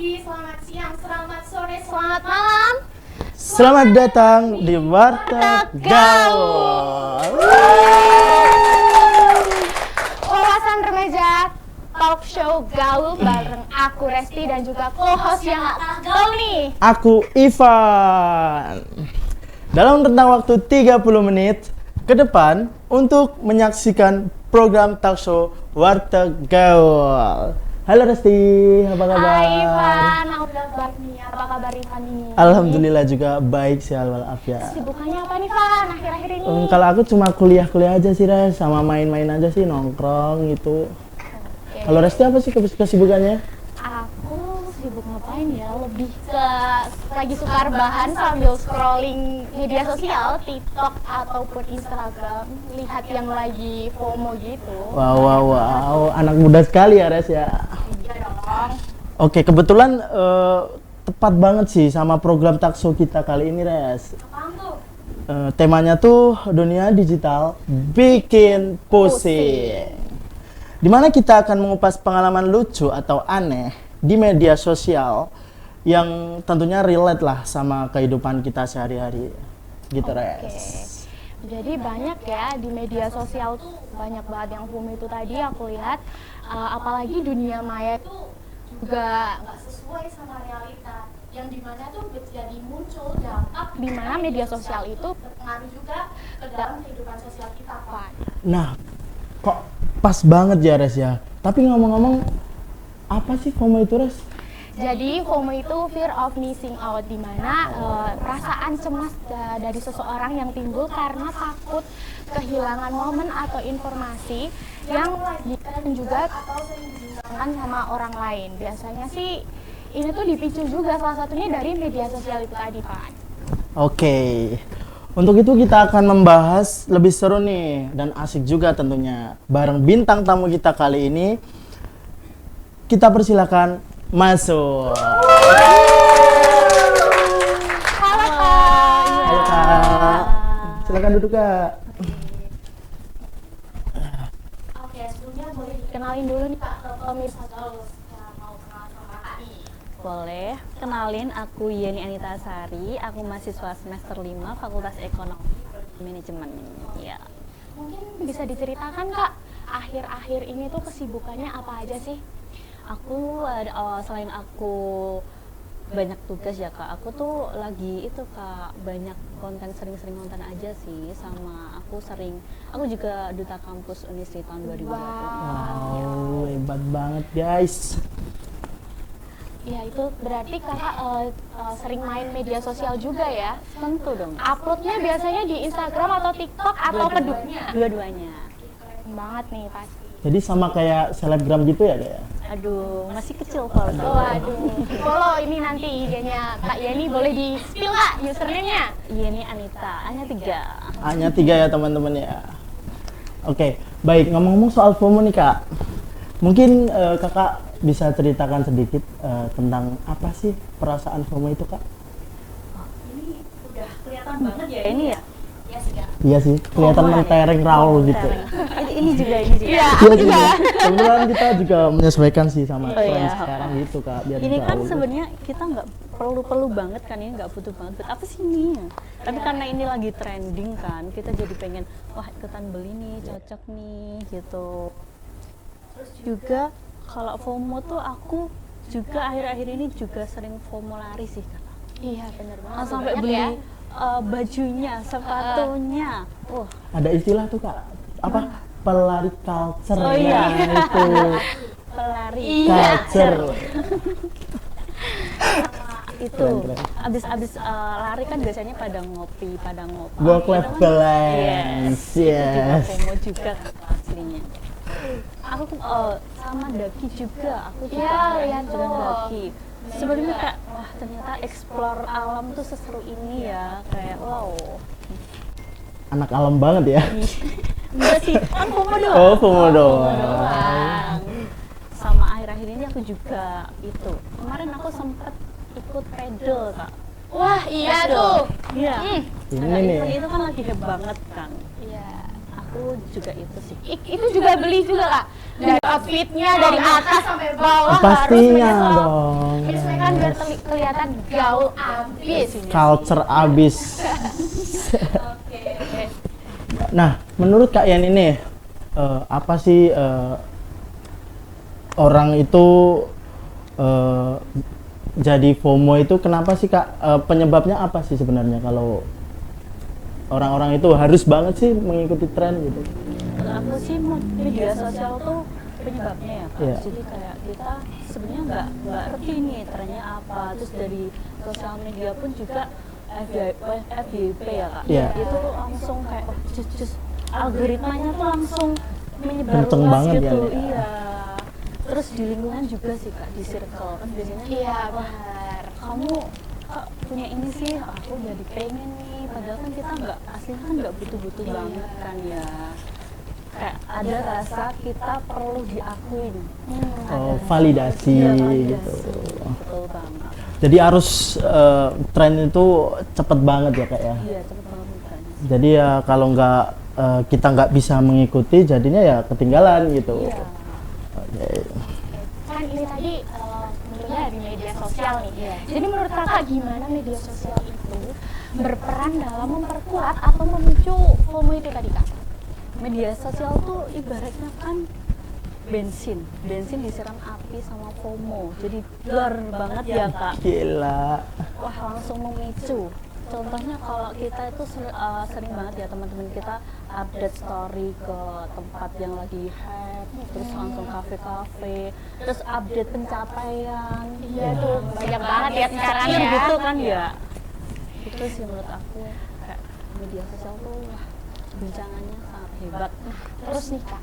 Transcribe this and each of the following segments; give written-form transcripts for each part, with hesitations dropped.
pagi, selamat siang, selamat sore, selamat malam. Selamat datang di Warteg Gaul. Wawasan remaja talk show gaul bareng aku Resti dan juga co-host yang gak kalah gaul nih. Aku Ivan. Dalam rentang waktu 30 menit ke depan untuk menyaksikan program talk show Warteg Gaul. Halo Resti, apa kabar? Hai Ivan, aku udah baik nih. Apa kabar Ivan ini? Alhamdulillah juga baik sih walafiat. Sibukannya apa nih Van akhir-akhir ini? Kalau aku cuma kuliah aja sih Res, sama main-main aja sih, nongkrong gitu. Oke. Kalau Resti apa sih kesibukannya? Aku sibuk ngapain ya? Lebih ke lagi suka rebahan sambil scrolling media sosial, TikTok ataupun Instagram, lihat yang lagi FOMO gitu. Wow, anak muda sekali ya Res ya. Iya dong. Oke, kebetulan tepat banget sih sama program talkshow kita kali ini Res. Apaan tuh? Temanya tuh dunia digital bikin pusing. Dimana kita akan mengupas pengalaman lucu atau aneh di media sosial yang tentunya relate lah sama kehidupan kita sehari-hari. Gitu Res. Jadi banyak ya di media sosial tuh banyak banget yang FOMO itu tadi aku lihat, apalagi dunia maya tuh juga nggak sesuai sama realita, yang dimana tuh jadi muncul dampak dimana media sosial itu berpengaruh juga ke dalam kehidupan sosial kita Pak. Nah, kok pas banget ya Res ya. Tapi ngomong-ngomong, apa sih FOMO itu Res? Jadi FOMO itu fear of missing out, di mana perasaan cemas dari seseorang yang timbul karena takut kehilangan momen atau informasi yang dan juga atau sering dihindarkan sama orang lain. Biasanya sih ini tuh dipicu juga salah satunya dari media sosial itu tadi Pak. Oke. Untuk itu kita akan membahas lebih seru nih dan asik juga tentunya. Bareng bintang tamu kita kali ini, kita persilakan masuk. Halo Kak. Halo Kak. Silakan duduk Kak. Oke, sebelumnya boleh dikenalin dulu nih Kak ke pemirsa kalau mau kenal sama Kak nih. Boleh, kenalin aku Yeni Anita Sari, aku mahasiswa semester 5 Fakultas Ekonomi Manajemen. Ya. Mungkin bisa diceritakan Kak, akhir-akhir ini tuh kesibukannya apa aja sih? Aku selain aku banyak tugas ya Kak, aku tuh lagi itu Kak, banyak konten, sering-sering konten aja sih, sama aku juga duta kampus Unisri tahun 2020. Wow, hebat banget guys. Ya itu berarti kakak sering main media sosial juga ya? Tentu dong. Uploadnya biasanya di Instagram atau TikTok atau keduanya? Dua-duanya. Keren banget nih pasti. Jadi sama kayak selebgram gitu ya Kak? Aduh, masih kecil kalau Waduh, follow ini nanti IG-nya Kak Yeni, boleh di spill Kak username-nya? Yeni Anita, hanya 3. Hanya 3 ya teman-teman ya. Oke, baik, ngomong-ngomong soal FOMO nih Kak. Mungkin kakak bisa ceritakan sedikit tentang apa sih perasaan FOMO itu Kak? Ini udah kelihatan banget ya Ini ya? Ya sih Kak. Iya sih, kelihatan mentereng raul gitu. Ini juga. Iya, Iya juga. Kebetulan kita juga menyesuaikan sih sama tren iya. sekarang gitu Kak. Biar Ini kan raul. sebenarnya kita nggak perlu banget kan, ini nggak butuh banget buat apa sih ini, tapi karena ini lagi trending kan, kita jadi pengen wah ikutan beli nih, cocok nih gitu. Terus juga kalau FOMO tuh aku juga akhir-akhir ini juga sering FOMO lari sih Kak. Iya bener banget. Sampai Banyak beli ya. bajunya, sepatunya. Ada istilah tuh Kak. Apa? Pelari culture. Oh iya. Nah, itu Pelari. Iya. culture. Itu Keren. abis lari kan biasanya pada ngopi Work life Itu kan- balance. Yes. FOMO juga aslinya. Aku sama Daki juga, aku juga Iya, pernah lihat jalan tuh. Daki. Sebenarnya kayak wah ternyata explore alam tuh seseru ini ya, kayak wow. Anak alam banget ya. Enggak sih, kan FOMO doang. Oh, FOMO doang. Doang. Sama akhir-akhir ini aku juga itu. Kemarin aku sempet ikut pedal Kak. Wah iya Pedal. tuh. Iya. Ini Nah, nih. itu kan lagi hype banget kan. Iya. Aku aku juga itu sih. Itu juga beli juga Kak? Dari outfitnya, dari atas sampai bawah harus Pastinya dong. menyesuaikan biar kelihatan gaul abis. Culture abis. Nah, menurut Kak Yan ini apa sih orang itu jadi FOMO itu kenapa sih Kak? Penyebabnya apa sih sebenarnya kalau orang-orang itu harus banget sih mengikuti tren gitu? Kalau aku sih media sosial tuh penyebabnya ya Kak. Iya. Jadi kayak kita sebenarnya nggak ngerti nih trennya apa. Terus dari sosial media pun juga FYP ya Kak. Iya. Itu langsung kayak algoritmanya tuh langsung menyebar Kenceng luas banget gitu. ya. Iya. Terus di lingkungan juga sih Kak, di circle kan biasanya Iya wah, benar. kamu Kak, punya ini sih, aku jadi pengen nih. Padahal kan kita nggak, aslinya kan nggak butuh-butuh banget kan ya. Kayak ada rasa kita perlu diakuin. Oh, validasi Iya, gitu. Betul banget. Jadi arus tren itu cepet banget ya Kak ya. Iya, cepet banget bukannya. Jadi ya kalau nggak kita nggak bisa mengikuti, jadinya ya ketinggalan gitu. Iya. Oke. Kan ini tadi tentunya dari media sosial nih. Iya. Jadi menurut Kakak gimana media sosial itu berperan dalam memperkuat atau memicu FOMO itu tadi Kak? Media sosial tuh ibaratnya kan bensin disiram api sama FOMO. Jadi luar banget ya Kak. Gila. Wah, langsung memicu. Contohnya kalau kita itu sering banget ya teman-teman kita update story ke tempat yang lagi hype, terus langsung kafe-kafe, terus update pencapaian. Iya tuh, banyak banget ya sekarang Iya, ya. gitu kan ya. Itu sih menurut aku kayak media sosial tuh wah, guncangannya sangat hebat. Terus nih Kak,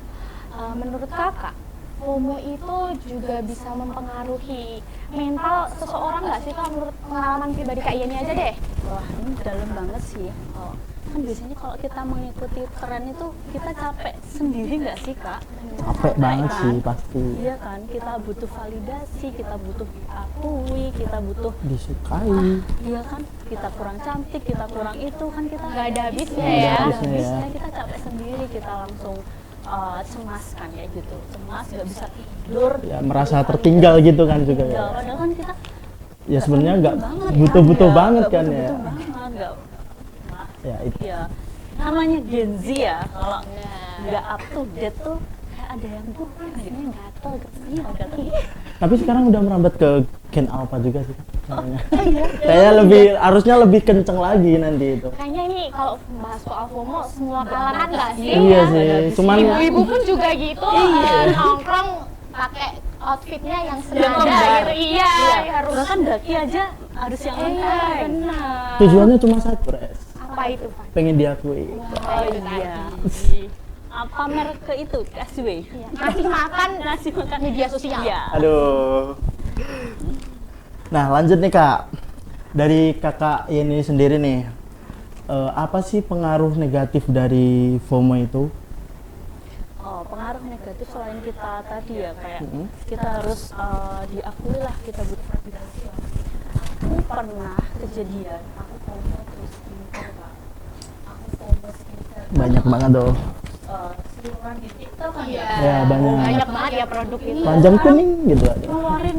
menurut Kakak FOMO itu juga bisa mempengaruhi mental seseorang nggak sih Kak? Menurut pengalaman pribadi Kak Yeni aja deh. Wah, ini dalam banget sih. Kan biasanya kalau kita mengikuti tren itu kita capek sendiri nggak sih Kak? Capek banget kan? sih pasti. Iya kan, kita butuh validasi, kita butuh diakui, kita butuh Disukai. iya kan, kita kurang cantik, kita kurang itu kan kita Nggak ada habisnya Nggak ada ya. habisnya. habisnya, kita capek sendiri, kita langsung cemas kan ya gitu, cemas nggak bisa tidur, Ya merasa tertinggal gitu kan juga ya. padahal kan kita Ya sebenarnya nggak banget, butuh-butuh ya, banget nggak kan ya. butuh-butuh banget, nggak Ya itu. ya namanya Gen Z ya, kalau Nah. nggak up to date tuh kayak ada yang tuh ini gatel gitu, iya gatel. Tapi sekarang udah merambat ke Gen Alpha juga sih. Kayaknya. Iya. Kayaknya harusnya lebih kenceng lagi nanti itu. Kayaknya ini kalau bahas soal FOMO semua kalangan nggak sih? Iya ya? sih, cuman Ibu-ibu pun juga gitu, nongkrong pakai outfitnya yang senada gitu. Iya, harus. Bahkan daki aja harus yang Iya, lengkap. benar. tujuannya cuma satu, Res. Apa itu Pak? Pengen diakui. Oh iya. Apa merek ke itu? SW. Ngasih makan Nasi makan media sosial. Iya. Aduh. Nah lanjut nih Kak, dari Kakak Yeni sendiri nih, apa sih pengaruh negatif dari FOMO itu? Oh, pengaruh negatif selain kita tadi ya kayak kita harus diakui lah, kita butuh validasi. Aku pernah kejadian, aku FOMO terus skincare Kak. Aku FOMO skincare. Banyak banget tuh. Seluruhan di TikTok kan Iya. Ya banyak. Banyak banget ya produk itu. Panjang kuning gitu ada. Ngeluarin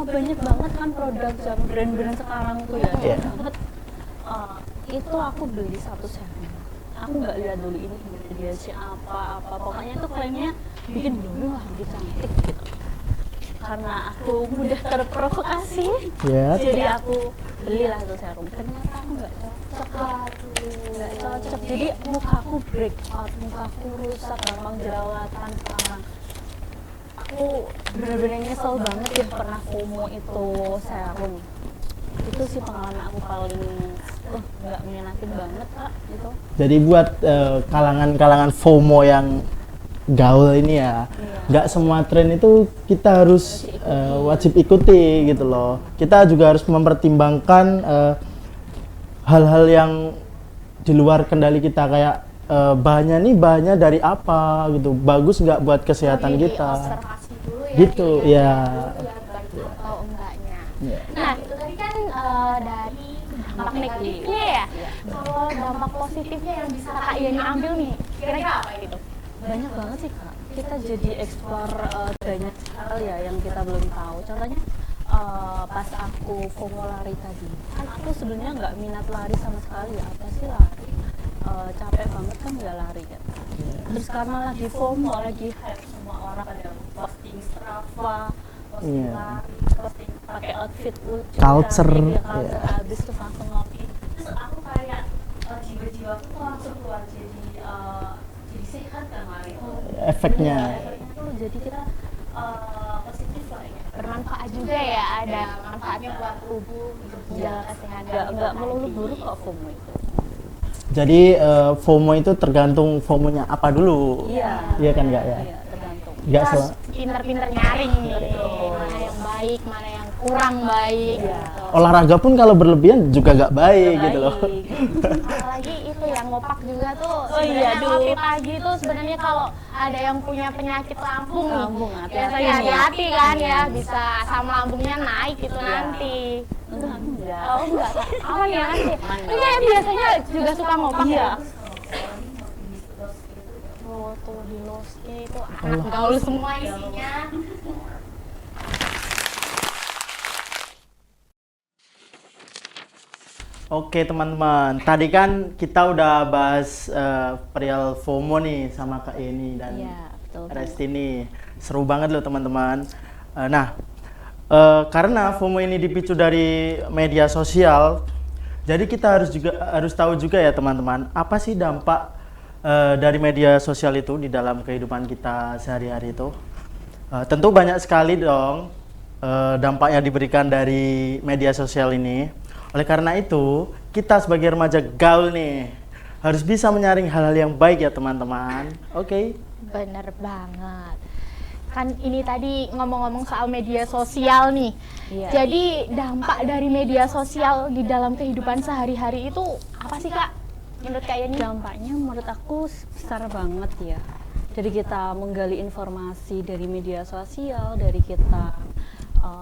banyak banget kan produk jam brand-brand sekarang tuh ya. Iya. Banget. Itu aku beli satu serum. Aku nggak lihat dulu ini ingredientsnya apa. Pokoknya tuh klaimnya bikin dulu lah, bikin cantik gitu. Karena aku mudah terprovokasi, Ya. jadi aku belilah itu serum. Ternyata aku nggak cocok. Nggak cocok. Jadi mukaku break out, mukaku rusak, gampang jerawatan sekarang. Aku bener-bener nyesel banget ya pernah FOMO itu serum. Itu sih pengalaman aku paling nggak menyenangkan banget Kak gitu. Jadi buat kalangan-kalangan FOMO yang gaul ini ya, nggak semua tren itu kita harus wajib ikuti gitu loh. Kita juga harus mempertimbangkan hal-hal yang di luar kendali kita, kayak bahannya dari apa gitu, bagus nggak buat kesehatan kita Observasi dulu ya. gitu ya. Atau enggaknya. Ya. Nah, itu tadi kan dari dampak negatifnya ya. Kalau dampak positifnya yang bisa Kak Yeni ambil nih, kira-kira apa gitu? Banyak banget sih Kak, kita jadi explore banyak hal ya yang kita belum tahu. Contohnya pas aku FOMO lari tadi, kan aku sebenarnya nggak minat lari sama sekali ya, apa sih lari? Capek banget kan nggak lari kan. Terus karena lagi FOMO, lagi hype, semua orang pada posting Strava, posting Iya. lari, posting pakai outfit lucu, Culture, cantik, ya, iya. culture. Habis tuh langsung ngopi. Terus aku kayak jiwa-jiwa aku tuh langsung keluar jadi sehat kan lari. Efeknya. Efeknya tuh jadi kita positif lah ya. Bermanfaat juga ya, ada manfaatnya buat tubuh, menjaga kesehatan. Nggak melulu buruk kok FOMO itu. Jadi FOMO itu tergantung FOMO-nya apa dulu. Iya kan nggak ya? Iya, tergantung. Nggak Kita harus sel- pinter-pinter nyaring nih, mana yang baik, mana yang kurang baik. Iya. Gitu. Olahraga pun kalau berlebihan juga nggak baik gitu loh. Apalagi itu yang ngopak juga tuh, Oh iya, sebenarnya ngopi pagi tuh sebenarnya kalau ada yang punya penyakit lambung nih, Lambung, hati-hati biasanya nih. hati-hati kan ya, bisa asam lambungnya naik gitu Iya. nanti. Enggak, aku enggak. Oh enggak, aman ya nanti. Aman. Ini kayak biasanya juga suka ngopak Iya. ya. Oh tuh di Loski itu anak gaul semua isinya. Oke teman-teman, tadi kan kita udah bahas perihal FOMO nih sama Kak Eni dan Iya, betul. Resti nih. Seru banget loh teman-teman. Karena FOMO ini dipicu dari media sosial, jadi kita harus tahu juga ya teman-teman, apa sih dampak dari media sosial itu di dalam kehidupan kita sehari-hari itu. Tentu banyak sekali dong dampak yang diberikan dari media sosial ini. Oleh karena itu, kita sebagai remaja gaul nih harus bisa menyaring hal-hal yang baik ya teman-teman. Oke. Bener banget. Kan ini tadi ngomong-ngomong soal media sosial nih. Iya. Jadi dampak dari media sosial di dalam kehidupan sehari-hari itu apa sih Kak? Menurut Kak Yeni? Dampaknya menurut aku besar banget ya. Dari kita menggali informasi dari media sosial, dari kita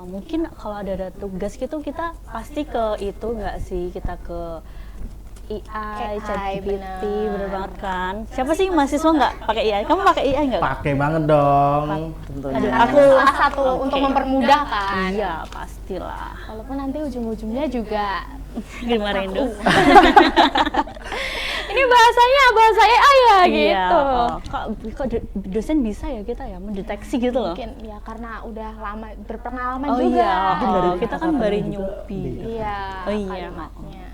mungkin kalau ada tugas gitu kita pasti ke itu nggak sih, kita ke AI, ChatGPT, bener banget kan? Siapa sih mahasiswa nggak pakai AI? Kamu pakai AI nggak? Pakai banget dong. Tentunya. Aduh, Karena aku salah satu untuk mempermudah kan. Iya pastilah. Walaupun nanti ujung-ujungnya juga Dimarahin dulu. ini bahasanya bahasa AI ya Iya. gitu. Kok dosen bisa ya kita ya mendeteksi gitu loh? Mungkin ya karena udah lama berpengalaman Oh juga. iya, dari kita kan baru kata-katanya juga nyubi. beda. Iya. Oh iya. kalimatnya.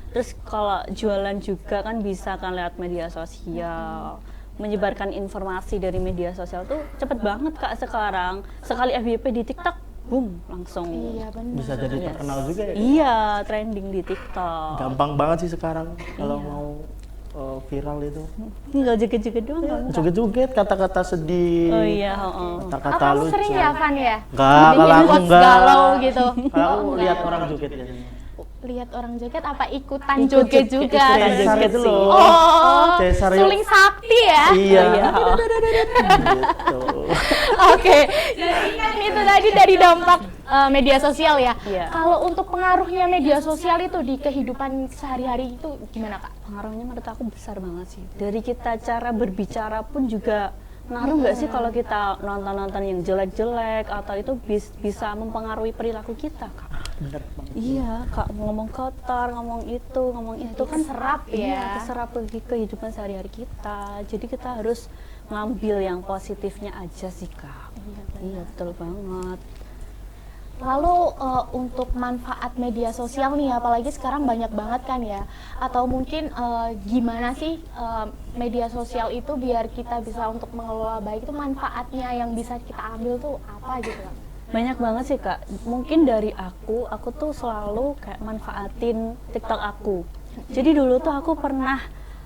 Terus kalau jualan juga kan bisa kan lewat media sosial. Menyebarkan informasi dari media sosial tuh cepet banget Kak sekarang. Sekali FYP di TikTok, boom, langsung. Iya benar. Bisa jadi terkenal juga ya. Iya, trending di TikTok. Gampang banget sih sekarang kalau mau viral itu. Tinggal joget-joget doang kamu. Joget-joget, kata-kata sedih. Oh iya, oh. Kata-kata Kamu lucu. sering ya Van ya? Enggak, Bikin kalau aku quotes enggak. galau gitu. Kalau aku lihat orang joget biasanya. Lihat orang joget apa ikutan Ikut joget joget, juga? ikutan Cesar joget itu sih. loh. Oh, Cesar yuk. suling sakti ya? Iya. Iya. Gitu. Oke, jadi kan itu tadi dari dampak media sosial ya. Iya. Kalau untuk pengaruhnya media sosial itu di kehidupan sehari-hari itu gimana Kak? Pengaruhnya menurut aku besar banget sih. Dari kita cara berbicara pun juga ngaruh nggak sih kalau kita nonton-nonton yang jelek-jelek atau itu bisa mempengaruhi perilaku kita, Kak? Bener banget. Iya, Kak, ngomong kotor, ngomong itu kan keserap ya. Iya, keserap ke kehidupan sehari-hari kita. Jadi kita harus ngambil yang positifnya aja sih, Kak. Iya, betul banget. Lalu untuk manfaat media sosial nih, apalagi sekarang banyak banget kan ya. Atau mungkin gimana sih media sosial itu biar kita bisa untuk mengelola baik, itu manfaatnya yang bisa kita ambil tuh apa gitu Kak? Banyak banget sih, Kak. Mungkin dari aku tuh selalu kayak manfaatin TikTok aku. Jadi dulu tuh aku pernah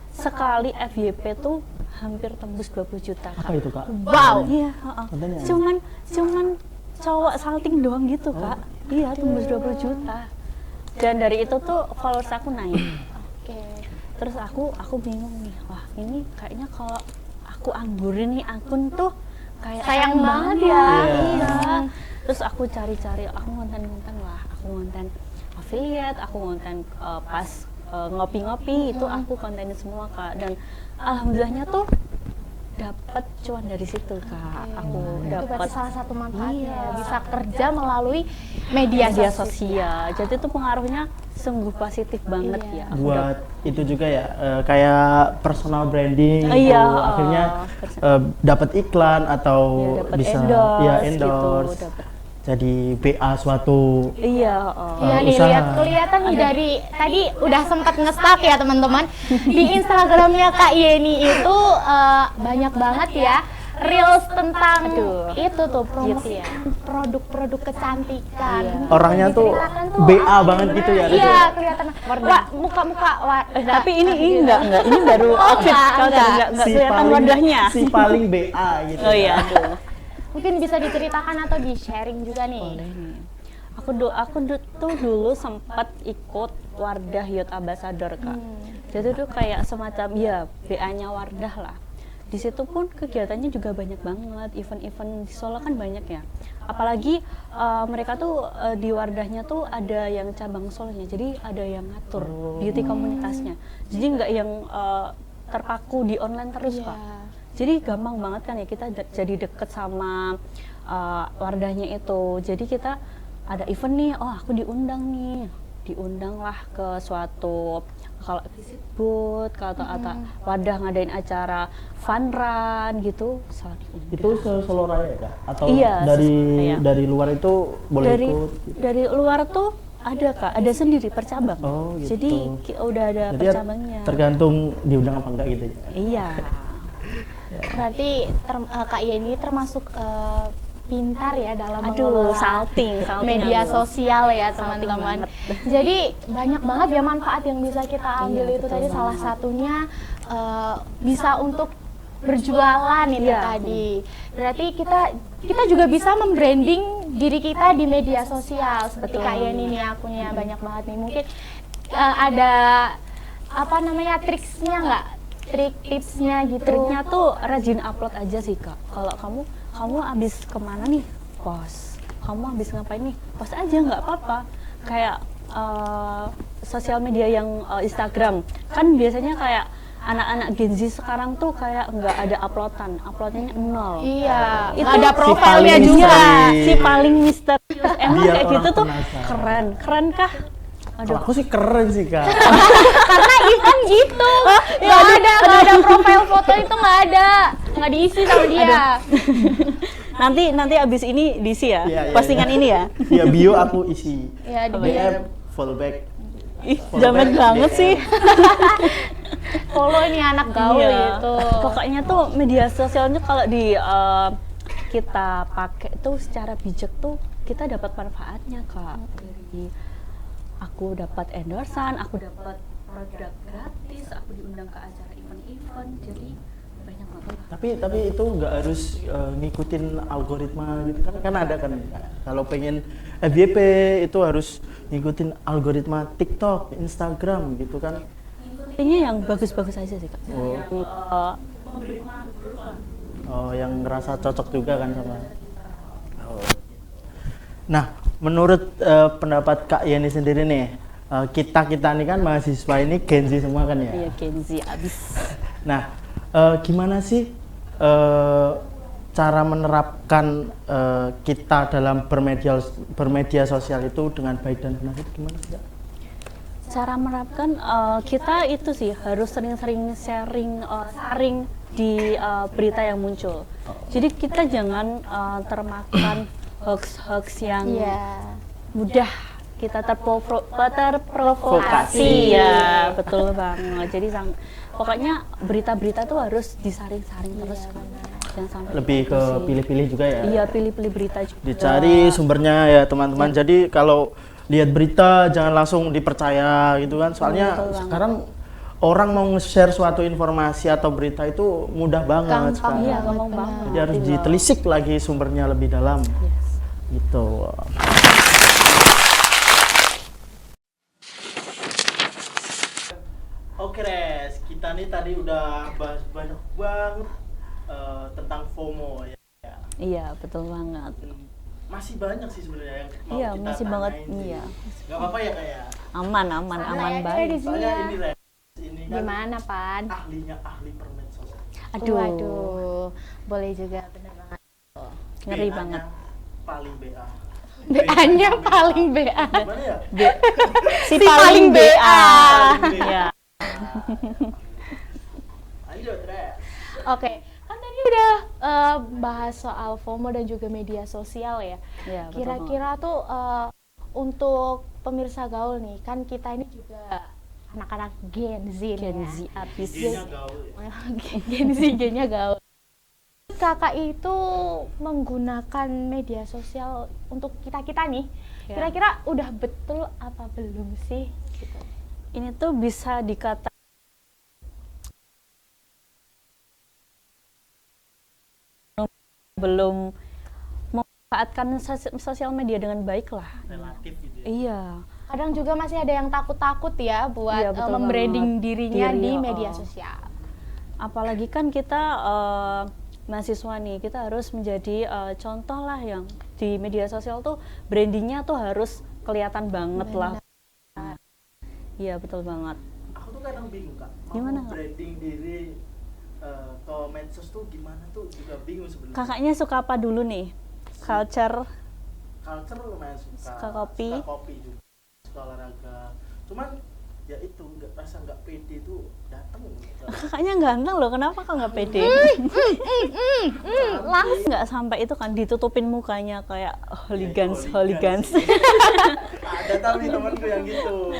sekali FYP tuh hampir tembus 20 juta, Kak. Apa itu kak? Wow. Iya, heeh. Kontennya? Cuman cowok salting doang gitu, Kak. Iya, tembus 20 juta. Dan dari itu tuh followers aku naik. Oke. Terus aku bingung nih, wah ini kayaknya kalau aku anggurin nih akun tuh kayak Sayang banget ya. Iya. Terus aku cari-cari, aku konten-konten lah, aku konten affiliate, aku konten pas ngopi-ngopi itu aku kontenin semua Kak, dan alhamdulillahnya tuh dapat cuan dari situ Kak. Aku Itu dapat berarti salah satu manfaatnya Iya. bisa kerja melalui media media sosial. sosial. Jadi itu pengaruhnya sungguh positif banget Iya. ya. Aku Buat itu juga ya, kayak personal branding Iya, gitu. Akhirnya dapat iklan atau ya, dapat bisa endorse, ya gitu, endorse. dapat. Jadi BA suatu Iya, Iya nih, usaha. lihat kelihatan nih dari tadi udah sempat nge-stalk ya teman-teman. Di Instagramnya Kak Yeni itu banyak banget ya reels tentang Aduh. itu tuh promosi Gitu ya. produk-produk kecantikan. Iya. Orangnya tuh Diceritakan tuh BA apa banget gimana? gitu ya, Reza? Iya, kelihatan. Wah, muka-muka Tapi ini enggak, ini baru outfit enggak, enggak kelihatan wadahnya. si paling BA gitu. Oh iya, aduh. Mungkin bisa diceritakan atau di-sharing juga nih. Boleh nih. Aku tuh dulu sempat ikut Wardah Youth Ambassador Kak. Jadi tuh kayak semacam ya BA-nya Wardah lah. Di situ pun kegiatannya juga banyak banget, event-event di Solo kan banyak ya. Apalagi mereka tuh di Wardahnya tuh ada yang cabang Solonya, jadi ada yang ngatur beauty komunitasnya. Jadi nggak yang terpaku di online terus Iya. Kak. Jadi gampang banget kan ya kita jadi deket sama Wardahnya itu. Jadi kita ada event nih, oh aku diundang nih, diundang lah ke suatu kalau visit booth, atau Wardah ngadain acara fun run gitu, selalu diundang. Itu Solo Raya ya, Kak? Atau Iya, Raya. dari luar itu boleh dari ikut? dari luar tuh ada Kak, ada sendiri per cabang. Oh, gitu. Jadi udah ada Jadi per ya cabangnya. tergantung diundang apa enggak gitu ya. Iya. Berarti Kak Yeni termasuk pintar ya dalam Aduh, mengelola salting media aku. sosial ya Salting teman-teman. banget. Jadi banyak banget ya manfaat yang bisa kita ambil Iya, itu betul tadi banget. salah satunya bisa untuk berjualan itu Iya. tadi. Berarti kita juga bisa membranding diri kita di media sosial seperti Betul. Kak Yeni nih akunnya banyak banget nih. Mungkin ada apa namanya triksnya nggak? Trik tipsnya gitu. Triknya tuh rajin upload aja sih Kak. Kalau kamu abis kemana nih, post. Kamu abis ngapain nih, post aja nggak apa-apa. Kayak sosial media yang Instagram kan biasanya kayak anak-anak Gen Z sekarang tuh kayak nggak ada uploadnya nol. Iya, Itu ada si profilnya paling juga. misteri. Si paling misterius. Emang Biar kayak gitu orang tuh penasaran. keren kah? Kalau aku sih keren sih, Kak. Karena event gitu, nggak ada profil foto itu nggak diisi sama dia. Nanti abis ini diisi ya, Iya, iya, postingan iya. ini ya. Ya bio aku isi. Ya di BM fallback. Ih, Follow zaman back, banget DM. sih. follow ini anak gaul Iya. gitu. Pokoknya tuh media sosialnya kalau di kita pakai tuh secara bijak tuh kita dapat manfaatnya Kak. Dari aku dapat endorsan, aku dapat produk gratis, aku diundang ke acara event-event, jadi banyak banget. Tapi itu nggak harus ngikutin algoritma gitu kan ada kan, kalau pengen FYP itu harus ngikutin algoritma TikTok, Instagram gitu kan. Intinya yang bagus-bagus aja sih Kak. Oh. Yang, Yang ngerasa cocok juga kan sama. Oh. Nah, menurut pendapat Kak Yeni sendiri nih, kita ini kan mahasiswa ini Gen Z semua kan ya. iya Gen Z abis. Nah, gimana sih cara menerapkan kita dalam bermedia sosial itu dengan baik dan benar itu gimana sih, Kak? Cara menerapkan kita itu sih harus sering-sering sharing di berita yang muncul. Jadi kita jangan termakan hoax-hoax yang Iya. mudah kita terprovokasi ya, betul banget. Jadi pokoknya berita-berita tuh harus disaring-saring terus kan. Jangan sampai Lebih ke pusing. pilih-pilih juga ya. Iya, pilih-pilih berita juga. Dicari sumbernya ya teman-teman. Jadi kalau lihat berita jangan langsung dipercaya gitu kan. Soalnya Betul banget. sekarang orang mau nge-share suatu informasi atau berita itu mudah banget Gampang, sekarang. Iya, gampang banget. Jadi harus Tinggal- ditelisik lagi sumbernya lebih dalam. Yes. Gitu. Oke Res, kita nih tadi udah bahas banyak banget tentang FOMO ya. Iya, betul banget. Masih banyak sih sebenarnya yang mau Iya, kita masih banget. tanyain sih. Iya. Gak apa-apa ya kayak aman Saya baik. di sini Soalnya ya. ini Ren, ini kan Gimana, Pan? ahli permedsosan. Aduh, Waduh, boleh juga, bener banget. ngeri BA-nya banget. paling BA. BA-nya paling BA. Gimana ya? Si paling BA. Paling BA. Ya. Lanjut, Re. Oke, kan tadi udah bahas soal FOMO dan juga media sosial ya. Ya, betul Kira-kira tuh untuk pemirsa gaul nih, kan kita ini juga anak-anak Gen Z nih Gen ya. Z abis. G-nya gaul ya. Gen Z, Gen-nya gaul. Kakak itu menggunakan media sosial untuk kita-kita nih, Ya. kira-kira udah betul apa belum sih? Gitu. Ini tuh bisa dikata belum memanfaatkan sosial media dengan baik lah. Relatif gitu ya. Iya. Kadang juga masih ada yang takut-takut ya buat Iya, betul membranding banget. dirinya di Diri, media oh. sosial. Apalagi kan kita mahasiswa nih, kita harus menjadi contoh lah yang di media sosial tuh brandingnya tuh harus kelihatan banget lah. Iya betul banget. Aku tuh kadang bingung, Kak. Mau Gimana, Kak? branding diri ke medsos tuh gimana tuh juga bingung sebenarnya. Kakaknya suka apa dulu nih? Culture. Culture lumayan suka. Suka kopi. Suka kopi juga. Suka olahraga. Cuman ya itu rasa nggak pede tuh datang gitu. Kakaknya ganteng loh, kenapa kok nggak pede? Langsung Nggak sampai itu kan ditutupin mukanya kayak hooligans. Ada tapi temanku yang gitu.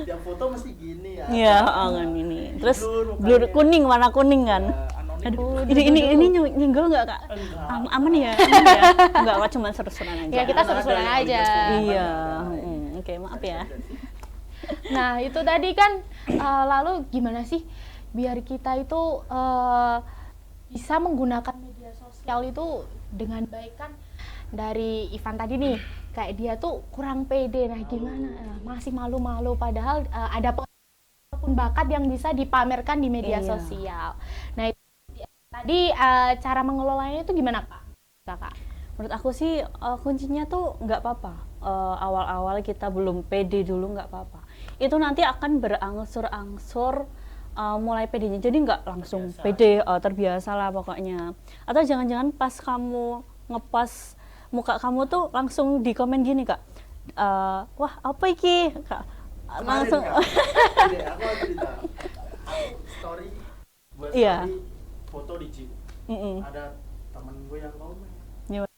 Tiap foto mesti gini ya. Iya, angan ini. Terus Blur blur mukanya. kuning, warna kuning kan. Anonim Aduh, gitu. ini nyenggol nggak kak? Enggak. Aman ya? Aman ya? Enggak, Kak, cuma seru-seruan aja. ya kita Ada seru-seruan yang aja. hooligans. Iya, oke maaf ya. Nah itu tadi kan lalu gimana sih biar kita itu bisa menggunakan media sosial itu dengan baik kan? Dari Ivan tadi nih kayak dia tuh kurang pede, nah gimana? Masih malu-malu padahal ada pun bakat yang bisa dipamerkan di media Iya. sosial. Nah tadi cara mengelolanya itu gimana Kakak? Menurut aku sih kuncinya tuh nggak apa-apa. Awal-awal kita belum pede dulu nggak apa-apa. Itu nanti akan berangsur-angsur mulai pedenya. Jadi nggak langsung pede, terbiasa lah pokoknya. Atau jangan-jangan pas kamu ngepost muka kamu tuh langsung di komen gini kak, wah apa iki kak, langsung. Kemarin, Kak, aku mau cerita. Aku story buat Iya. story foto di gym. Ada temen gue yang komen. Gimana?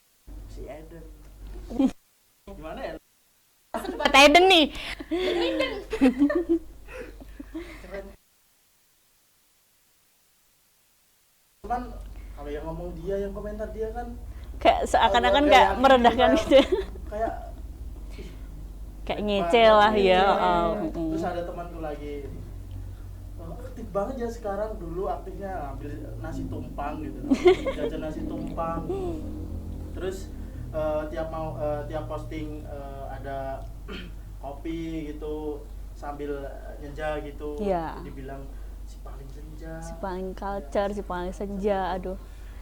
Si Eden. Gimana ya? Buat Eden nih. Keren. Cuman kalau yang ngomong dia, yang komentar dia kan Kayak seakan-akan agak kayak yakin merendahkan kayak- gitu. Kayak Kayak ngecel lah ya. Iya. Mm. Terus ada temanku lagi aktif banget ya sekarang, dulu aktifnya ambil nasi tumpang gitu, jajan nasi tumpang. Terus tiap posting ada kopi gitu sambil nyenja gitu, Iya. dibilang si paling senja, Si paling culture, si paling senja, aduh.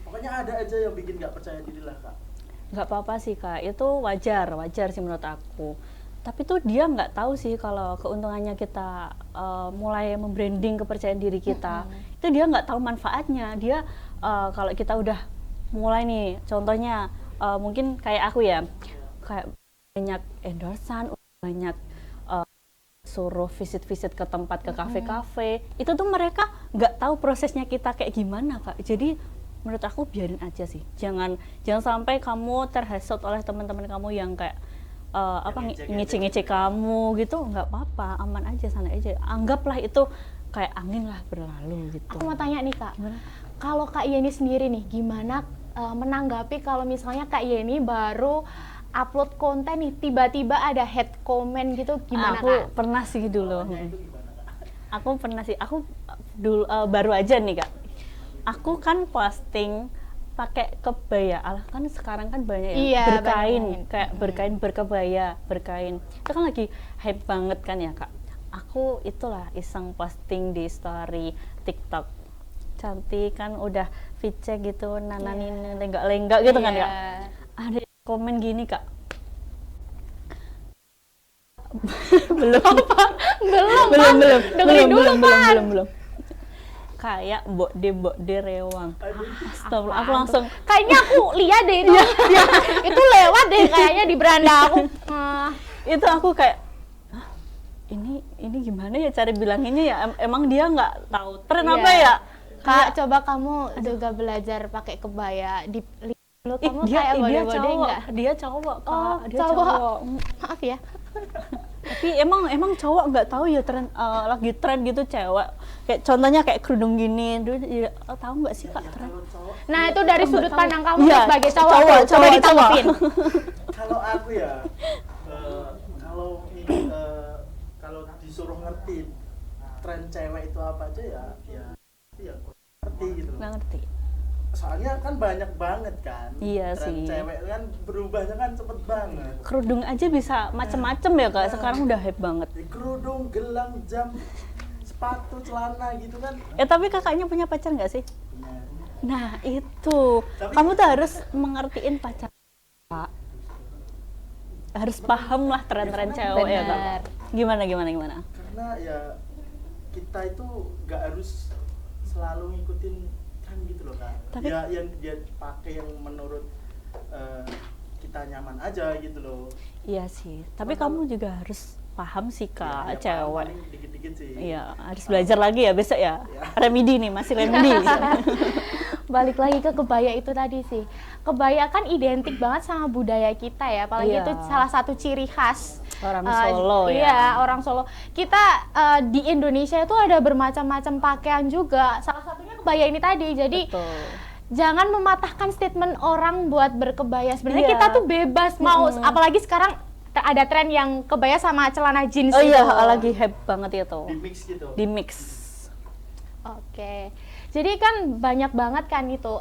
pokoknya ada aja yang bikin nggak percaya diri lah Kak. Nggak apa-apa sih kak, itu wajar sih menurut aku. Tapi tuh dia nggak tahu sih kalau keuntungannya kita mulai membranding kepercayaan diri kita. Itu dia nggak tahu manfaatnya. Dia kalau kita udah mulai nih, contohnya mungkin kayak aku ya, kayak banyak endorsan, banyak suruh visit-visit ke tempat, ke kafe-kafe. Itu tuh mereka nggak tahu prosesnya kita kayak gimana kak. Jadi menurut aku biarin aja sih, jangan sampai kamu terhasut oleh teman-teman kamu yang kayak ngece-ngece kamu gitu. Nggak apa-apa, aman aja, sana aja, anggaplah itu kayak angin lah berlalu gitu. Aku mau tanya nih Kak, Gimana? kalau Kak Yeni sendiri nih gimana menanggapi kalau misalnya Kak Yeni baru upload konten nih tiba-tiba ada head comment gitu, gimana Aku Kak? pernah sih dulu. Awalnya itu gimana Kak? Aku pernah sih, aku dulu baru aja nih kak. Aku kan posting pakai kebaya, kan sekarang kan banyak ya Iya, berkain, banyak. kayak berkebaya, berkain. Itu kan lagi hype banget kan ya kak. Aku itulah iseng posting di story TikTok. Cantik kan, udah VC gitu, nananin lenggak-lenggak gitu kan Iya. kak. Ada komen gini kak, belum Belum, Pan. Dengerin dulu, Pan. belum. Kayak Mbok De Rewang. Astagfirullah, aku langsung Kayaknya aku lihat deh itu. Itu lewat deh kayaknya di beranda aku. itu aku kayak "Hah, ini gimana ya cara bilanginnya ya? Emang dia nggak tahu tren apa Iya. ya? Kak, coba kamu juga belajar pakai kebaya. Lu kamu kayak bode-bode enggak? Dia cowok, Kak. Oh, Dia cowok. Maaf ya. Tapi emang cowok nggak tahu ya tren lagi tren gitu cewek. Kayak contohnya kayak kerudung gini. Dulu tahu nggak sih Kak tren? Nah, itu dari sudut pandang kamu Iya, sebagai cowok. cowok, Coba cowok, ditanggepin. Kalau aku ya, kalau disuruh ngerti tren cewek itu apa aja ya ngerti gitu loh. Nggak ngerti. Soalnya kan banyak banget kan. Iya tren sih. cewek kan berubahnya kan cepet banget. Kerudung aja bisa macem-macem ya Kak. Sekarang udah hype banget. Kerudung, gelang, jam, sepatu, celana gitu kan. Tapi kakaknya punya pacar nggak sih? Punya. Nah itu, kamu tuh harus mengertiin pacar Kak. Harus paham lah tren-tren cewek ya Kak. Bener. Gimana? Karena ya kita itu nggak harus selalu ngikutin tren gitu loh Kak. Tapi- Ya yang dia pakai yang menurut kita nyaman aja gitu loh. Iya sih, tapi kamu juga harus paham sih Kak, Ya, cewek. paling dikit-dikit sih. Iya, harus belajar lagi ya besok ya. Iya. Remedi nih, masih remedi. Balik lagi ke kebaya itu tadi sih. Kebaya kan identik banget sama budaya kita ya, apalagi Iya. itu salah satu ciri khas Orang Solo ya. Iya, orang Solo. Kita di Indonesia itu ada bermacam-macam pakaian juga. Salah satunya kebaya ini tadi. Jadi Betul. jangan mematahkan statement orang buat berkebaya. Sebenarnya Iya. kita tuh bebas mau, apalagi sekarang ada tren yang kebaya sama celana jeans Oh iya, gitu. lagi hype banget itu. Di mix gitu. Di mix. Oke. Jadi kan banyak banget kan itu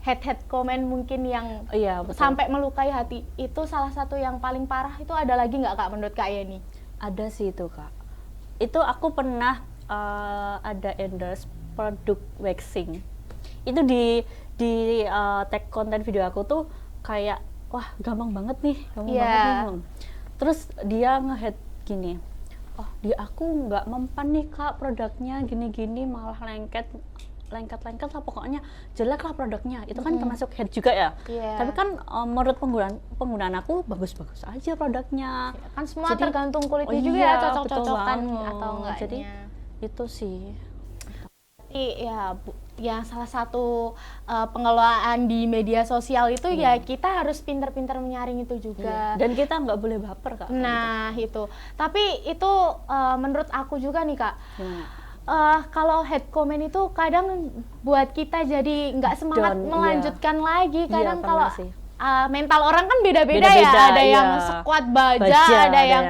head komen mungkin yang Iya, betul. sampai melukai hati. Itu salah satu yang paling parah. Itu ada lagi nggak Kak menurut Kak Yeni? Ada sih itu Kak. Itu aku pernah ada endorse produk waxing. Itu di tag konten video aku tuh kayak wah gampang banget nih, Iya. Terus dia nge-head gini, oh di aku nggak mempan nih Kak produknya gini-gini, malah lengket lah, pokoknya jelek lah produknya. Itu kan termasuk head juga ya. Iya. Tapi kan menurut penggunaan aku bagus-bagus aja produknya. Kan semua Jadi- tergantung kulitnya Oh juga iya, ya, betul cocok-cocokan banget. atau enggaknya. Jadi itu sih. Ya salah satu pengelolaan di media sosial itu ya kita harus pintar-pintar menyaring itu juga. Dan kita nggak boleh baper Kak. Nah itu, tapi itu menurut aku juga nih Kak, Gimana? kalau head comment itu kadang buat kita jadi nggak semangat Down, melanjutkan lagi. Kadang Iya, kalau pernah sih. mental orang kan beda-beda ya, Beda-beda, ada yang iya. sekuat baja, Baja, ada yang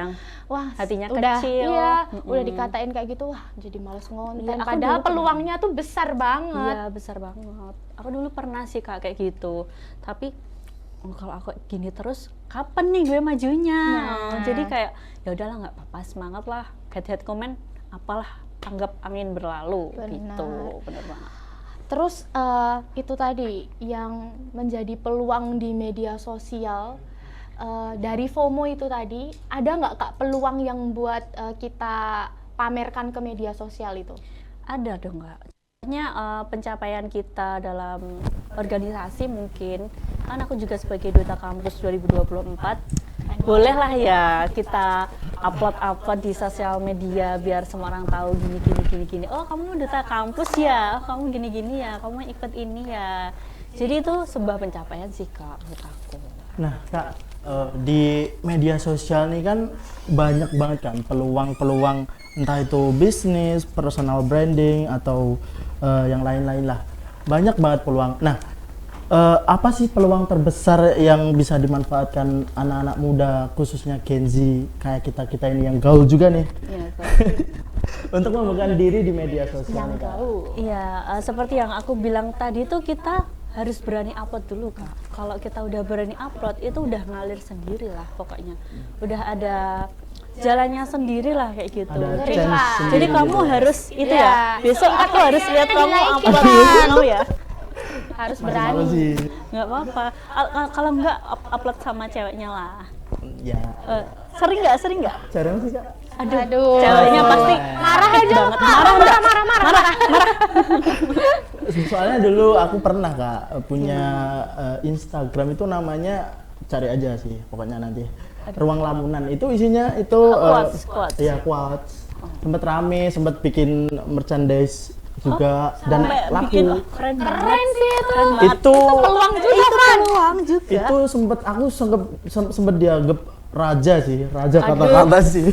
wah hatinya udah, kecil. iya, Mm-mm. udah dikatain kayak gitu, wah jadi males ngonten. Iya, aku Padahal dulu pernah. peluangnya tuh besar banget. Iya besar banget. Aku dulu pernah sih Kak kayak gitu. Tapi kalau aku gini terus, kapan nih gue majunya? Nah. Jadi kayak ya udahlah nggak apa-apa, semangat lah. Head comment, apalah, anggap angin berlalu. Benar. Gitu, bener banget. Terus itu tadi yang menjadi peluang di media sosial dari FOMO itu tadi, ada nggak Kak peluang yang buat kita pamerkan ke media sosial itu? Ada dong Kak. Contohnya pencapaian kita dalam organisasi mungkin, kan aku juga sebagai Duta Kampus 2024, bolehlah ya kita upload di sosial media biar semua orang tahu gini. Oh kamu Duta Kampus ya, oh, kamu gini ya, kamu ikut ini ya. Jadi itu sebuah pencapaian sih Kak menurut aku. Nah Kak, di media sosial nih kan banyak banget kan peluang-peluang, entah itu bisnis, personal branding atau yang lain-lain lah. Banyak banget peluang. Nah, apa sih peluang terbesar yang bisa dimanfaatkan anak-anak muda, khususnya Gen Z kayak kita ini yang gaul juga nih, Iya, Kak. untuk membuktikan diri di media sosial nih, Kak? Iya, seperti yang aku bilang tadi tuh kita harus berani upload dulu Kak. Kalau kita udah berani upload itu udah ngalir sendiri lah pokoknya. Udah ada jalannya sendiri lah kayak gitu. Ada Jadi, chance sendiri jadi kamu gitu ya? harus itu Iya. ya. Besok aku harus lihat kamu dinaikin, upload Bang. mau ya. Harus Masih berani. tahu sih. Nggak apa-apa. Kalau nggak upload sama ceweknya lah. Ya, Sering nggak? jarang sih Kak. Aduh. Ceweknya pasti marah aktif aja. banget. Marah. Soalnya dulu aku pernah Kak punya Instagram itu namanya, cari aja sih pokoknya nanti. Ruang Lamunan itu isinya itu quotes. Iya, quotes. Sempet rame, sempet bikin merchandise juga dan Sampai laku. bikin keren Sih itu. Itu Peluang juga kan. peluang juga. itu aku sempet dianggap raja kata-kata sih.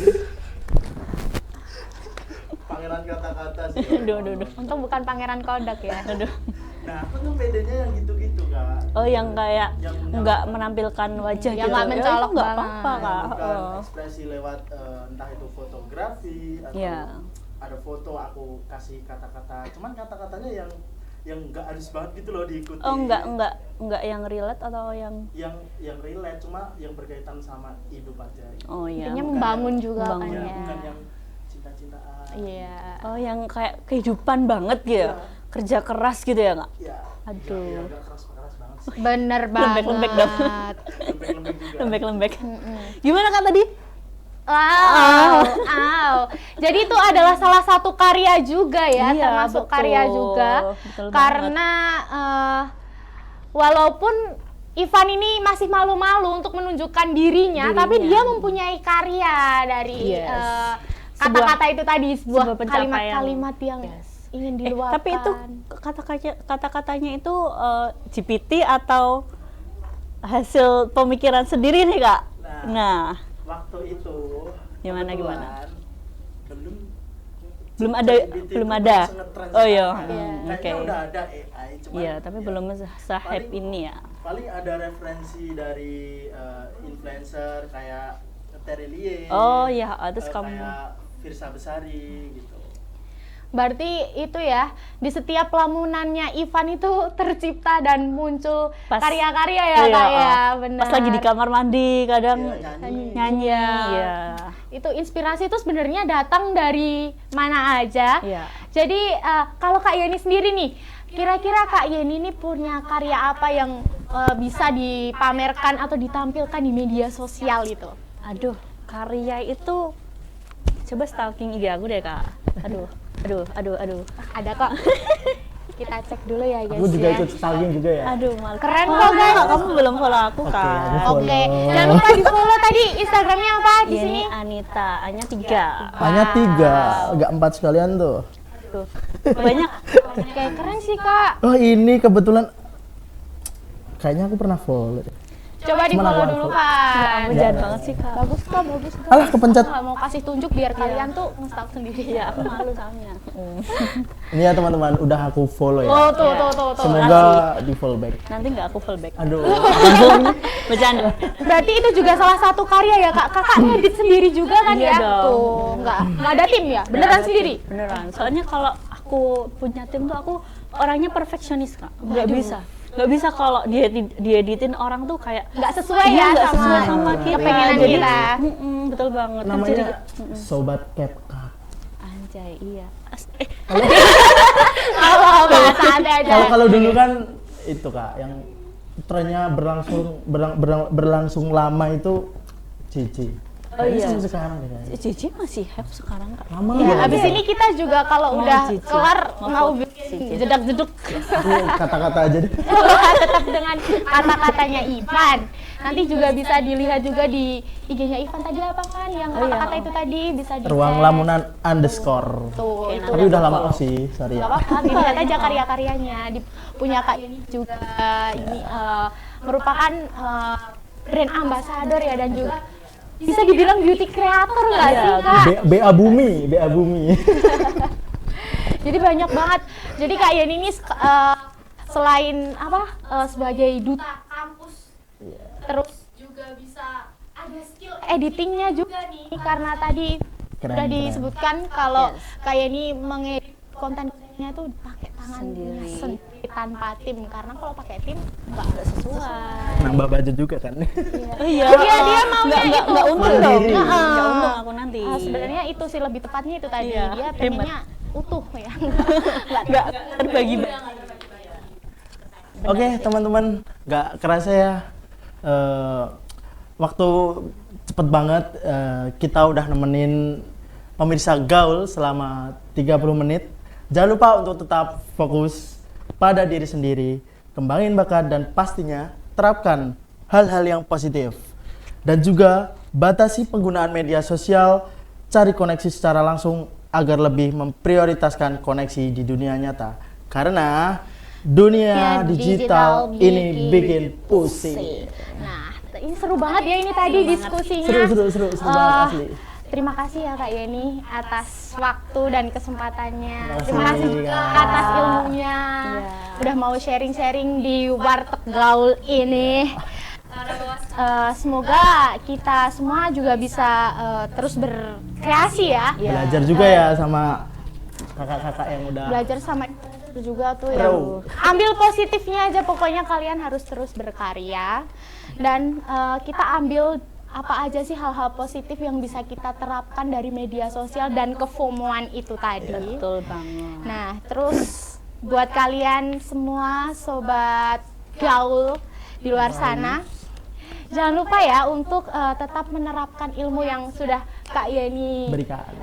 Pangeran kata-kata sih. Aduh. Untung bukan pangeran kodak ya. Aduh. Nah, aku tuh pedenya yang gitu-gitu Kak. Oh, yang kayak Yang nggak menampilkan wajah Yang gitu. nggak mencolok Itu nggak banget. apa-apa kak. Bukan ekspresi lewat entah itu fotografi atau Iya. ada foto aku kasih kata-kata, cuman kata-katanya yang nggak halus banget gitu loh diikuti. Oh, nggak yang relate atau yang yang relate, cuma yang berkaitan sama hidup aja gitu. oh iya. Intinya membangun juga kan Membangun. Ya, ya. bukan yang cinta-cintaan. Iya. Oh, yang kayak kehidupan banget gitu. Iya. Kerja keras gitu ya nggak? Ya, Aduh. ya, agak keras banget sih. Bener banget. Lembek-lembek dong. Lembek-lembek juga. Lembek. Gimana kak tadi? Wow. Jadi itu adalah salah satu karya juga ya, Iya, termasuk betul. karya juga. Betul Karena walaupun Ivan ini masih malu-malu untuk menunjukkan dirinya, tapi dia mempunyai karya dari Yes. kata-kata itu tadi, sebuah sebuah pencapaian. kalimat-kalimat yang ingin diluapkan. Tapi itu kata-katanya itu GPT atau hasil pemikiran sendiri nih kak? Nah, Waktu itu Gimana? kebetulan belum ada. langsung ngetrend Oh iya, sekarang. oke. Kayaknya udah ada AI, cuman Iya, tapi belum se-hype paling- ini ya. paling ada referensi dari influencer kayak Terelie. Oh iya, terus kamu kayak Firsa Besari gitu. Berarti itu ya, di setiap lamunannya Ivan itu tercipta dan muncul Pas- karya-karya ya iya, kak ya, benar. pas lagi di kamar mandi kadang Iya, nyanyi. nyanyi. Iya. Itu inspirasi itu sebenarnya datang dari mana aja. Iya. Jadi kalau Kak Yeni sendiri nih, kira-kira Kak Yeni ini punya karya apa yang bisa dipamerkan atau ditampilkan di media sosial itu? Aduh, karya itu coba stalking IG aku deh kak. Aduh. Ada kok. Kita cek dulu ya guys Aku juga ya. ikut stalking juga ya. Aduh, malu. Keren Wah, kok, guys. Kamu belum follow aku Oke, kak. aku follow. Oke, jangan lupa di follow tadi Instagramnya apa di Yeni sini? Anita, hanya 3. Hanya 3, enggak 4 sekalian tuh. Tuh. Banyak. Oke, keren sih Kak. Oh, ini kebetulan kayaknya aku pernah follow deh. Coba di Cuman follow aku dulu unfollow. Kak. Kamu jahat banget sih kak. Bagus kok, bagus kok. Alah, kepencet. Aku nggak mau kasih tunjuk biar kalian tuh nge-stalk sendiri. Iya, aku malu soalnya. Ini ya teman-teman, udah aku follow ya. Oh, tuh. Semoga di follow back. Nanti nggak aku full back. Aduh, langsung ini. Bercanda. Berarti itu juga salah satu karya ya Kak. Kakak ngedit sendiri juga kan Iya ya? dong. Tuh, nggak ada tim ya? Beneran sendiri? Beneran. Soalnya kalau aku punya tim tuh aku orangnya perfeksionis kak. Nggak bisa kalau dieditin orang tuh kayak Nggak sesuai iya, ya nggak sama sesuai sama kita. kepengenan Jadi, kita. betul banget. Namanya Jadi, Sobat CapCut. anjay, iya. Apa santai aja. Kalau dulu kan itu Kak, yang trennya berlangsung lama itu Cici. Oh Kayaknya iya. sampai sekarang deh kayaknya. Cici masih hype sekarang kak. Lama Ya, banget. abis ini kita juga kalau Mau udah Cici. kelar Mau mau foto bikin Cici. jedak-jeduk Kata-kata aja deh. tetap dengan kata-katanya Ivan. Nanti juga bisa dilihat juga di IG-nya Ivan tadi apa kan yang kata-kata itu tadi bisa di Ruang Lamunan _ tuh itu Tapi udah lama sih, sorry nggak ya. apa-apa dilihat aja karya-karyanya punya Kak Yeni juga ini merupakan brand ambassador ya dan juga bisa dibilang beauty creator nggak Iya, sih Kak? BA Bumi. Jadi banyak banget. Jadi Kak Yeni ini selain sebagai duta kampus, terus juga bisa ada skill editingnya juga nih karena tadi Keren, sudah keren. disebutkan kalau Kak Yeni mengedit konten-kontennya tuh pakai tangannya Sendiri. sendiri tanpa tim karena kalau pakai tim nggak sesuai. Nambah budget juga kan. Iya. Dia maunya itu. Nggak untung dong. Mandiri. Nggak untung aku nanti. Sebenarnya itu sih lebih tepatnya itu tadi Iya, dia pengennya utuh ya. Nggak terbagi. Oke teman-teman, nggak kerasa ya waktu cepet banget, kita udah nemenin pemirsa Gaul selama 30 menit. Jangan lupa untuk tetap fokus pada diri sendiri, kembangin bakat, dan pastinya terapkan hal-hal yang positif. Dan juga batasi penggunaan media sosial, cari koneksi secara langsung agar lebih memprioritaskan koneksi di dunia nyata. Karena dunia digital ini bikin pusing. Nah, ini seru banget ya ini tadi diskusinya. Seru banget asli. Terima kasih ya Kak Yeni atas waktu dan kesempatannya. Terima kasih juga atas ilmunya. Udah mau sharing-sharing di Warteg Gaul ini. Semoga kita semua juga bisa terus berkreasi ya. Belajar juga ya sama kakak-kakak yang udah Belajar sama juga tuh Pro. yang ambil positifnya aja, pokoknya kalian harus terus berkarya dan kita ambil apa aja sih hal-hal positif yang bisa kita terapkan dari media sosial dan kefomoan itu tadi. Betul banget. Nah, terus buat kalian semua sobat gaul di luar sana, jangan lupa ya untuk tetap menerapkan ilmu yang sudah Kak Yeni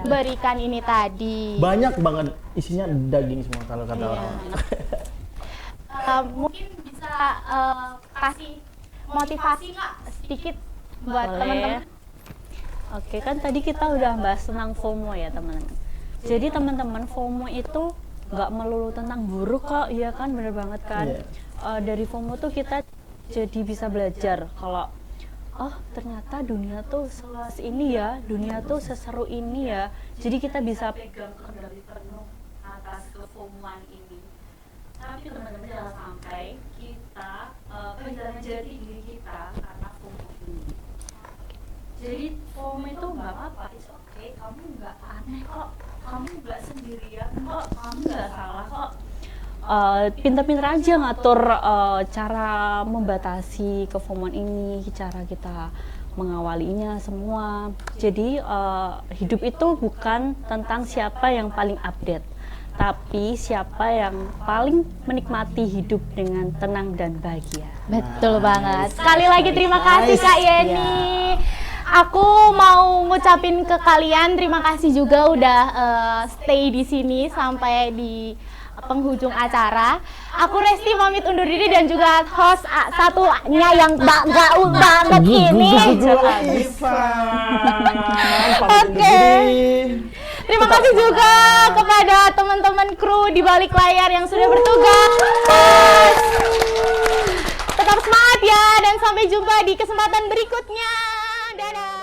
berikan ini tadi. banyak banget isinya daging semua kalau kata orang. Mungkin bisa kasih motivasi Kak sedikit buat Boleh. teman-teman. Oke, kan tadi kita udah bahas tentang FOMO ya teman-teman. Jadi teman-teman, FOMO itu nggak melulu tentang buruk kok, iya kan, bener banget kan. Dari FOMO tuh kita jadi bisa belajar kalau oh ternyata dunia tuh seluas ini ya, dunia tuh seseru ini ya. Jadi kita bisa pegang kendali penuh atas kefomoan ini. Tapi teman-teman jangan sampai kita kehilangan jati diri kita karena FOMO ini. Jadi FOMO itu nggak apa-apa, it's okay, kamu nggak aneh kok, kamu nggak sendirian kok, kamu nggak salah kok. Pinter-pinter aja ngatur cara membatasi kefomoan ini, cara kita mengawalinya semua. Jadi hidup itu bukan tentang siapa yang paling update, tapi siapa yang paling menikmati hidup dengan tenang dan bahagia. Betul banget. Sekali lagi terima kasih Kak Yeni. Aku mau ngucapin ke kalian terima kasih juga udah stay di sini sampai di penghujung acara. Aku Resti pamit undur diri dan juga host satunya yang gaul banget ini. Oke. Terima kasih juga kepada teman-teman kru di balik layar yang sudah bertugas. Tetap semangat ya dan sampai jumpa di kesempatan berikutnya. Dadah.